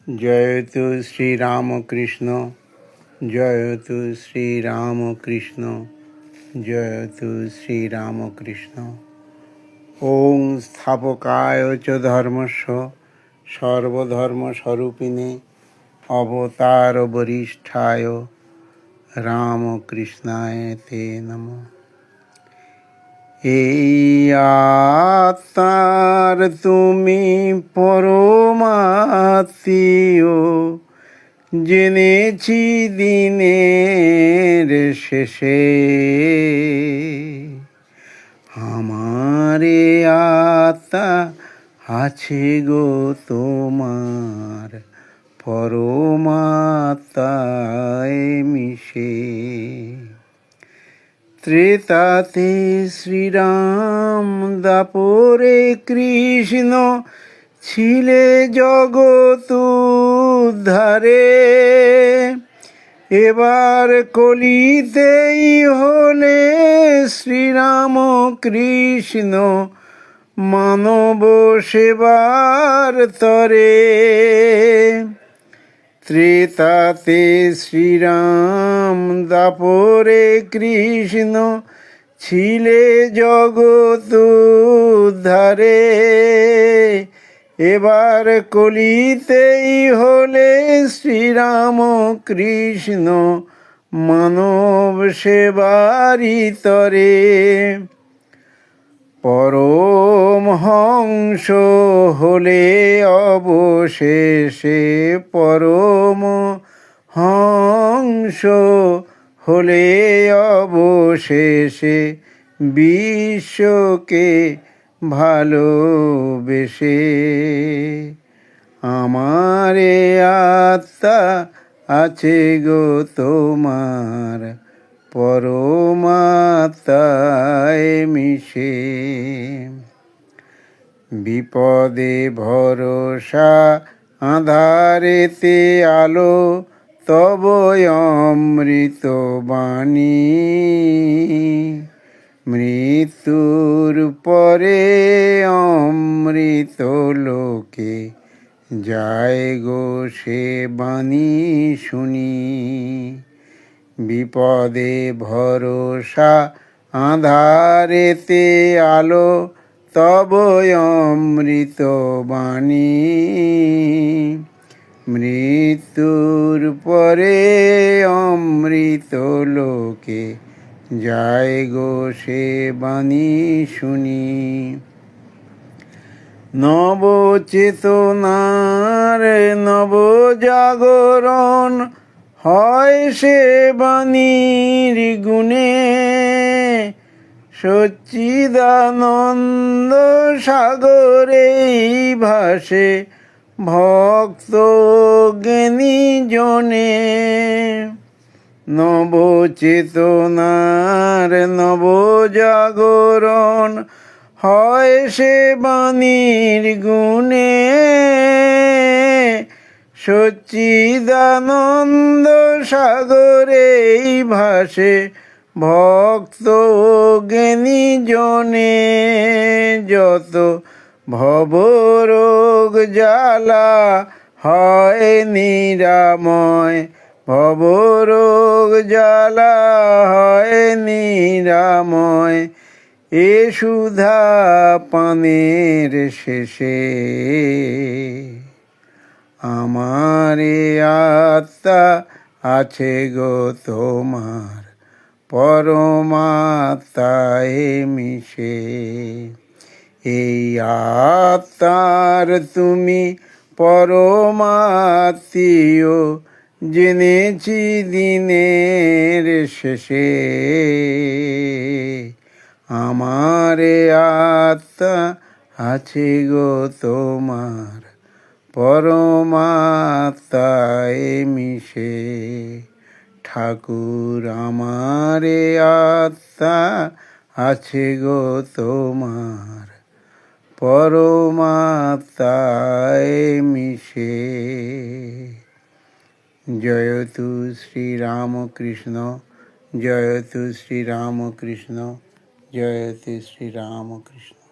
জয়তু শ্রীরামকৃষ্ণ, জয়তু শ্রীরামকৃষ্ণ, জয়তু শ্রীরামকৃষ্ণ। ওং স্থাপকায় চ ধর্মস্য সর্বধর্মস্বরূপিণে অবতার বরিষ্ঠায় রামকৃষ্ণায় তে নমঃ। এই আত্মার তুমি পরমাত্মীয়, জেনেছি দিনের শেষে। আমার আত্মা আছে গো তোমার পরমাত্মায় মিশে। ত্রেতাতে শ্রীরাম, দাপরে কৃষ্ণ, ছিলে জগৎ উদ্ধারে। এবার কলিতেই হলে শ্রীরাম কৃষ্ণ, মানব সেবার তরে। ত্রেতাতে শ্রীরাম, দাপরে কৃষ্ণ, ছিলে জগৎ উদ্ধারে। এবার কলিতেই হলে শ্রীরাম কৃষ্ণ, মানব সেবারি তরে। পরমহংস হলে অবশেষে, পরমহংস হলে অবশেষে, বিশ্বকে ভালোবেসে। আমার আত্মা আছে গো তোমার পরমাত্মায় মিশে। বিপদে ভরসা, আঁধারেতে আলো, তব অমৃত বাণী। মৃত্যুর পরে অমৃত লোকে, যায় গো সে বাণী শুনি। বিপদে ভরসা, আঁধারেতে আলো, তব অমৃত বাণী। মৃত্যুর পরে অমৃত লোকে, যায় গো সে বাণী শুনি। নব চেতনার নবজাগরণ হয় সে বাণীর গুণে। সচ্চিদানন্দ সাগরেই ভাসে ভক্ত জ্ঞানী জনে। নবচেতনার নবজাগরণ হয় সে বাণীর গুণে। সচ্চিদানন্দ সাগরেই ভাসে ভক্ত জ্ঞানী জনে। যত ভবরোগ জ্বালা হয় নিরাময়, ভবরোগ জ্বালা হয় নিরাময়, এ সুধা পানের শেষে। আমার আত্মা আছে গো তোমার পরমাত্মায় মিশে। এই আত্মার তুমি পরমাত্মীয়, জেনেছি দিনের শেষে। আমার আত্মা আছে গো তোমার পরমাত্মায় মিশে। ঠাকুর আমার আত্মা আছে গো তোমার পরমাত্মায় মিশে। জয়তু শ্রীরামকৃষ্ণ, জয়তু শ্রীরামকৃষ্ণ, জয়তু শ্রীরামকৃষ্ণ।